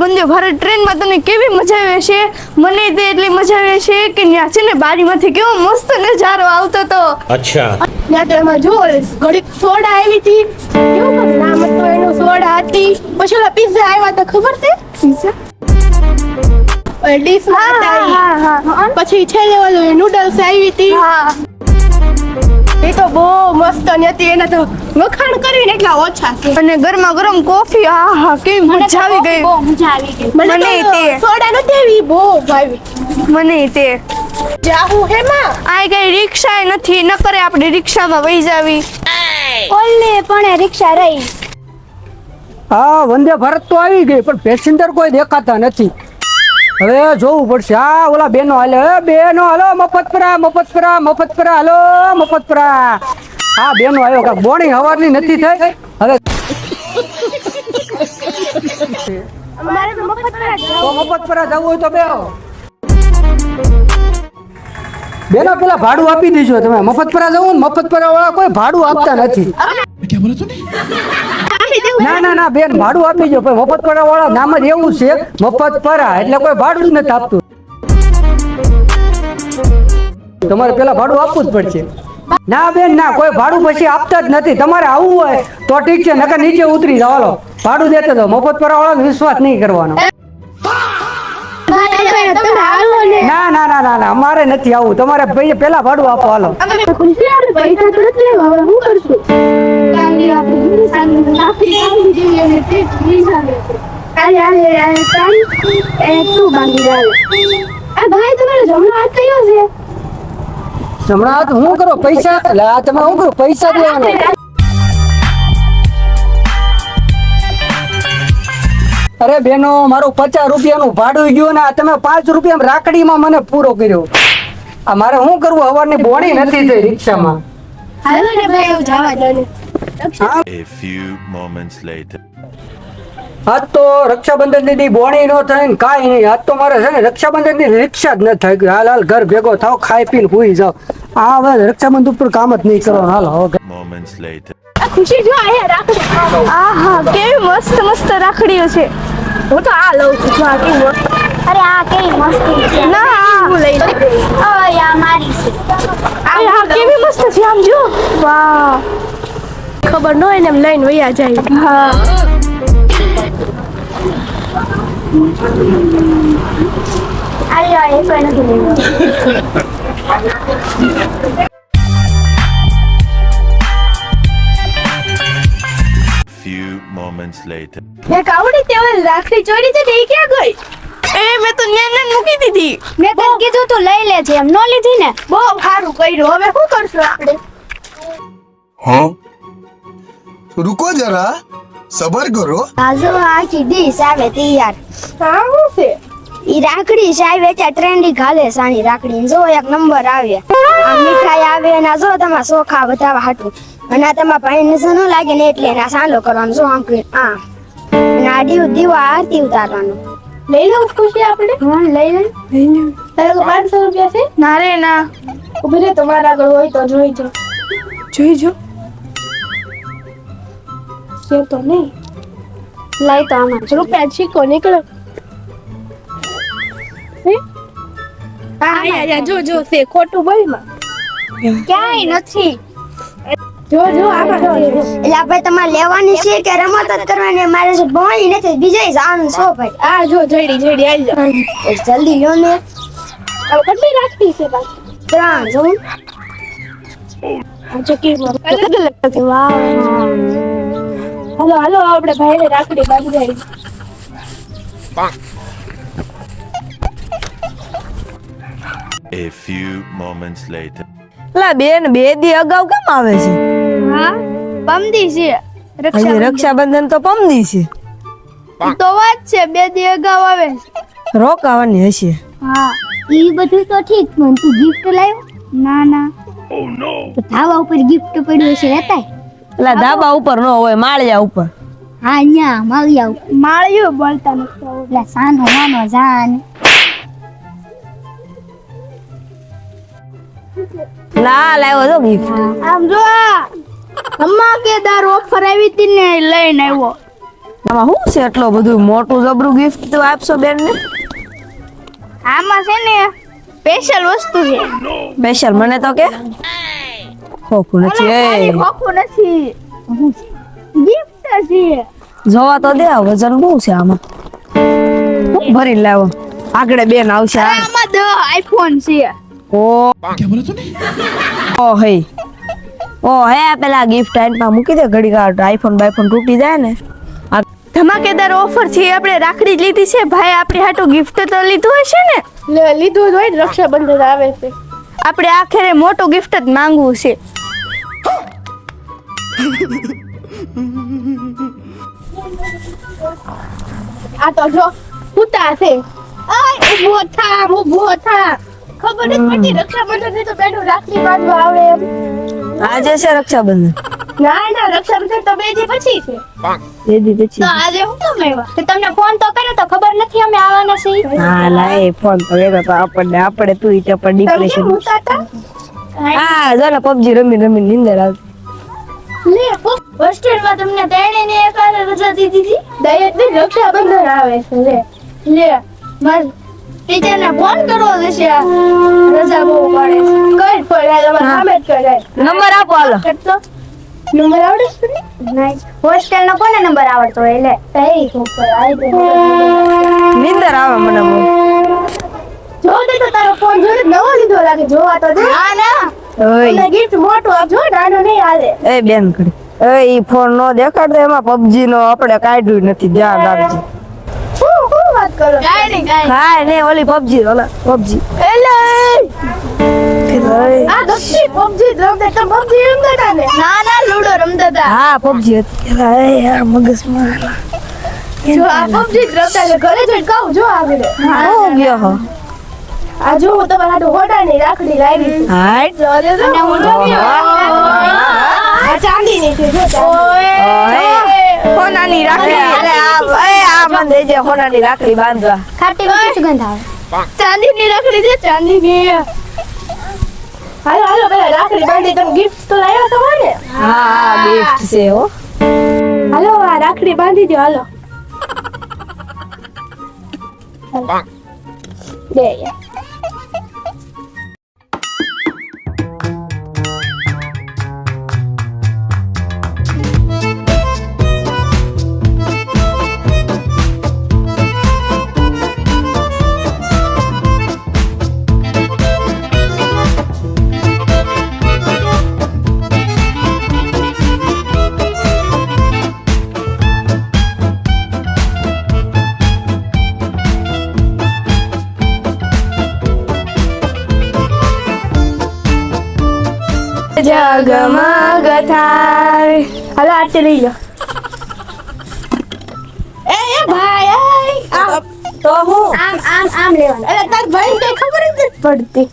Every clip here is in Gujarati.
વંદે ભારત ટ્રેનમાં તને કેવી મજા આવે છે? મને તે એટલી મજા આવે છે કે ત્યાં છે ને બારીમાંથી કેવો મસ્ત નજારો આવતો તો. અચ્છા. ત્યાં તો એમાં જો ઘડીક સોડા આવી હતી, કેવું મસ્ત નામ હતું એનું, સોડા હતી. પછી ઓલા પિઝા આવ્યા હતા, ખબર છે? પિઝા ડીશ માં પછી છેલ્લે ઓલું નૂડલ્સ આવી હતી. એ તો બહુ મસ્ત હતી, એને તો વખાણ કરીને એટલા ઓછા છે. અને ગરમા ગરમ કોફી, આહા કેવી મજા આવી ગઈ. બહુ મજા આવી ગઈ. મને તે સોડા નથી આવી, બહુ ભાવી. મને તે જાહુ હેમાં આ કઈ રિક્ષા નથી, ન કરે આપણે રિક્ષામાં વહી જાવી. ઓલે પણ રિક્ષા રહી. હા, વંદે ભારત તો આવી ગઈ પણ પેસેન્જર કોઈ દેખાતા નથી. હવે જોવું પડશે. હા, ઓલા બેનો હાલે, બેનો હાલો, મફતપરા હાલો, મફતપરા. હા, બેનો આવ્યો કાક બોણી હવારની નથી થઈ. હવે અમારે તો મફતપરા મફતપરા જવું હોય તો બેહો. બેનો પેલા ભાડું આપી દેજો તમે. મફતપરા જવું ને, મફતપરા વાળા કોઈ ભાડું આપતા નથી. ના બેન, ભાડું આપી દો. મફતપરા વાળા નામ જ એવું છે, મફતપરા, એટલે કોઈ ભાડું જ નથી આપતું. તમારે પેલા ભાડું આપવું જ પડશે. ના બેન ના, કોઈ ભાડું પછી આપતા જ નથી. તમારે આવવું હોય તો ઠીક છે, નકર નીચે ઉતરી જાવ. હાલો, ભાડું દેતા જાવ. મફતપરા વાળાનો વિશ્વાસ નહીં કરવાનો. ના, અમારે નથી આવું. તમારે પેલા ભાડું આપો. હાલો, પૈસા તો નથી લેવા, હવે હું કરશું? હમણાં હું કરો પૈસા? એટલે આ તમે શું કરો? પૈસા દેવાના. અરે બેનો, મારું 50 રૂપિયાનું ભાડું ગયું ને તમે 5 રૂપિયા રાખડીમાં મને પૂરો કર્યો. આ મારે શું કરવું? હવારની બોણી નથી થઈ રિક્ષામાં. A few moments later. આજ તો રક્ષાબંધન ની બોણી નો થાય ને કાંઈ નહીં. આજ તો મારે છે ને રક્ષાબંધન ની રિક્ષા જ ન થાય. હાલ ઘર ભેગો થાવ, ખાઈ પીને ભૂઈ જાવ. આ હવે રક્ષાબંધન ઉપર કામ જ નહીં કરવાનું. હાલો હવે. Moments later. ખુશી જો આયા રાખડી. આહા કેવી મસ્ત રાખડીઓ છે. હું તો આ લઉં છું. આ કેવી મસ્ત. અરે આ કેવી મસ્તી છે. ના, હું લઈ લઉં. ઓય આ મારી છે. આ કેવી મસ્ત છે, આમ જો. વાહ, ખબર ન હોય ને એમ લઈને વયા જાય. હા, અરે આ એ કોઈ નથી લેવું. Few moments later. મેં કાવડી તેવલ રાખડી ચોરી છે, એ ક્યાં ગઈ? મેં તો ન્યાન મૂકી દીધી. મેં તને કીધું તું લઈ લેજે, એમ નો લીધી ને. બહુ સારું કર્યું. હવે શું કરશું આપણે? हाँ रुको जरा सबर करो. આજો આખી ડીશ આવે તૈયાર. હા, શું છે? ઈ રાખડી છે, આવે ત્યાં ટ્રેન્ડી ઘાલે સાની રાખડી. જો એક નંબર આવે, આ મીઠાઈ આવે ને આ જો તમારા સોખા બતાવવા હાટું. અને આ તમારા ભાઈ નજર ન લાગે ને એટલે આ સાંડો કરવાનો. જો આમ કરી આ અને આ દીવા આરતી ઉતારવાનું. લઈ લઉં ખુશી આપણે? હા લઈ લે. તારે તો 500 રૂપિયા છે? ના રે ના, ઉભી રે, તમારા આગળ હોય તો જોઈજો. છે તો નહીં. લઈ તો આમાં રૂપિયા છીકો નીકળો. હા, જો છે, ખોટું બોલમાં. ક્યાંય નથી. જો આમાં જો. એટલે આપણે તમારે લેવાની છે કે રમત જ કરવાની? મારે જો ભણી નથી, બીજે જવાનું છો ભાઈ. આ જો જડી આઈ લો. જલ્દી લો ને. હવે કેટલી રાખડી છે પાછી? 3 જો. આ જો કેવું અલગ છે. વાહ. હાલો આપણે ભાઈને રાખડી બાંધી દઈએ. A few moments later. લા બેન, 2 દી અગાઉ કેમ આવે છે? હા, પમદી છે. હજી રક્ષાબંધન તો પમદી છે. તો વાત છે, 2 દી અગાઉ આવે છે. રોકાવાની હશે. હા, ઈ બધું તો ઠીક, પણ તું ગિફ્ટ લાવ્યો? ના. Oh no. તો ધાવા ઉપર ગિફ્ટ પડ્યું છે, લેતાય. લા ધાબા ઉપર ન હોય, માળિયા ઉપર. હા, ન્યા માળિયા ઉપર. માળિયું બોલતા નથી. એટલે સાનો માનો જાન. લા લાવ્યો છો ગિફ્ટ. આમ જો, ધમાકેદાર ઓફર આવી હતી ને, લઈને આવ્યો. આમાં શું છે એટલો બધું મોટું જબરું ગિફ્ટ તો આપશો બેન ને? આમાં છે ને સ્પેશિયલ વસ્તુ છે. સ્પેશિયલ મને તો કે ખોખું નથી ખાલી એ ખોખું નથી, ગિફ્ટ છે. જોવા તો દે આ વજન બહુ છે આમાં. હું ભરી લાવો આગળ બેન આવશે આ. આમાં 10 આઈફોન છે. ઓ ઓ હે ઓ હે પેલા ગિફ્ટ આઈનમાં મૂકી દે ઘડી કાઢ આઈફોન બાઈફોન તૂટી જાય ને. ધમાકેદાર ઓફર છે. આપણે રાખડી લીધી છે ભાઈ, આપણી હાટુ ગિફ્ટ તો લીધું હશે ને? લીધું જ હોય ને, રક્ષાબંધન આવે છે. આપણે આખરે મોટું ગિફ્ટ જ માંગવું છે. આ તો જો કૂતા છે. આય ઊભો થા, ઊભો થા. ખબર જ પડતી રક્ષાબંધન ને તો બેનું રાખડી બાંધવા આવે એમ. આજે છે રક્ષાબંધન. ના ના, રક્ષાબંધન તો 2 દી પછી છે. બે દી પછી. તો આજે હું કેમ આવ્યા? તો તમને ફોન તો કર્યો તો ખબર નથી અમે આવવાના છીએ. હા લાય ફોન તો વેગો તો આપણે તું ઈ પર તમે ડિપ્રેશન. કેમ ઉતારતા? હા જોલા પબજી રમી નીંદર આવતી. લે હોસ્ટેલમાં તમને તેણીને એકારે રજા દીધી હતી. દયાથી રક્ષાબંધન આવે છે. લે માર ટીચરને ફોન કરવો છે. રજા બહુ પડે છે. કઈ પડે તમારે સામે જ કરાય. નંબર આપો હાલો. કરતો નંબર આવડે છે ને? નહીં, હોસ્ટેલ નો કોને નંબર આવડતો હોય? લે તઈ ઉપર આવી દે. નીંદર આવે મને બહુ. જો દે તો તારો ફોન જોડે નવો લીધો લાગે. જોવા તો દે. ના ના, ઓય ગિફ્ટ મોટો આપજો, નાનો નહીં હાલે. એ બેન કરી એ ઈ ફોન નો દેખાડતો એમાં પબજી નો આપણે કાઢ્યું નથી ધ્યાન રાખજો. હું વાત કરો? કાઈ નહીં કાઈ. હા ને ઓલી પબજી ઓલા પબજી એલે આ દક્ષી પબજી રમતા તો પબજી રમતા હતા ને? ના ના, લૂડો રમતા હતા. હા પબજી હતી એ યાર મગજમાં જો આ પબજી રમતા છે. ઘરે જઈને કહું જો આગળ. હો ગયો હો આ જો હું તમારા હાટુ હોટાની રાખડી લાવી છું. હાઈટ જો દે તો. અને હું રમ્યો. આ ચાંદીની છે જો ચાંદી. ઓય હોનાની રાખડી અરે આ મને દેજે હોનાની રાખડી બાંધવા. ખાટી મીઠી સુગંધ આવે. ચાંદીની રાખડી છે, ચાંદીની. હાલો હાલો પેલા રાખડી બાંધી તમે ગિફ્ટ તો લાવ્યા છો ને? હા ગિફ્ટ છે હો. હાલો આ રાખડી બાંધી દો. હાલો દે યાર. જગમગ થાય. હાલો આરતી લઈ લો. એ ભાઈ આમ તો હું આમ આમ આમ લેવાનું. અરે તાર ભાઈ કઈ ખબર જ નથી પડતી.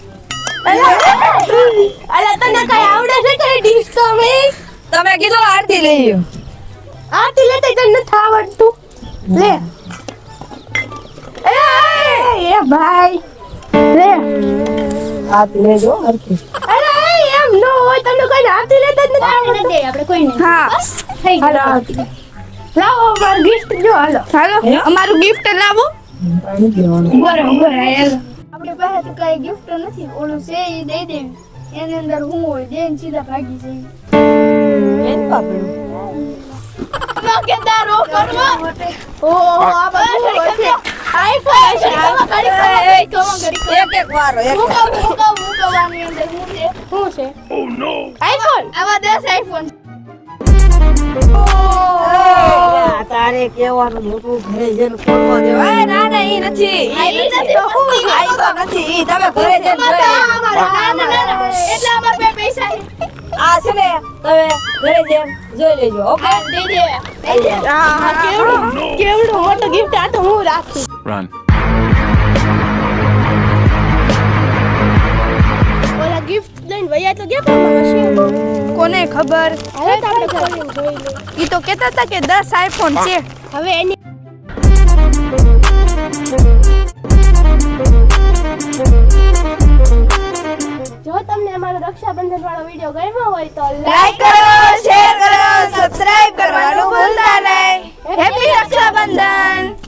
અરે તને કઈ આવડે છે કઈ ડીશ તો મે? તમે કીધું આરતી લઈ લ્યો. આરતી લેતે તને નથી આવડતું. લે એ ભાઈ લે. આરતી લેજો આરતી. અરે એમ નો હોય, તમને કોઈ આરતી લેતા જ નથી આવડતું. આપણે કોઈ નહીં. હા થઈ હાલો ગયું. આરતી લાવો અમારું ગિફ્ટ જો. હાલો હાલો અમારું ગિફ્ટ લાવો. બરોબર હાલો. આપણી પાસે તો કઈ ગિફ્ટ નથી. ઓલું છે એ દઈ દે. એની અંદર હું હોય દેન સીધા ભાગી જાય. ધમાકેદાર ઓફર માં. ઓહો આ બધું છે. આઈફોન છે. એક વાર એક મૂકવાની અંદર શું છે? ઓ નો આઈફોન. આવા 10 આઈફોન. તારે કેવાનું મોટું ઘરે જઈને ખોલવા દેવાય. ના ના ઈ નથી ઈ તો હું આઈ તો નથી ઈ તમે ઘરે જઈને જોઈ એટલે અમાર બે પૈસા છે. આ છે ને તમે ઘરે જઈને જોઈ લેજો ઓકે. દે દે. હા કેવડું મોટું ગિફ્ટ આ તો હું રાખું. Run. ઓલા ગિફ્ટ લઈને વયા તો ગયા પણ હશે કોને ખબર. હવે તો આપણે ખોલીને જોઈ લે. ઈ તો કહેતા હતા કે 10 આઈફોન છે. હવે એની જો તમને અમારો રક્ષાબંધન વાળો વિડિયો ગમ્યો હોય તો લાઈક કરો, શેર કરો, સબસ્ક્રાઇબ કરવાનું ભૂલતા નહીં. હેપી રક્ષાબંધન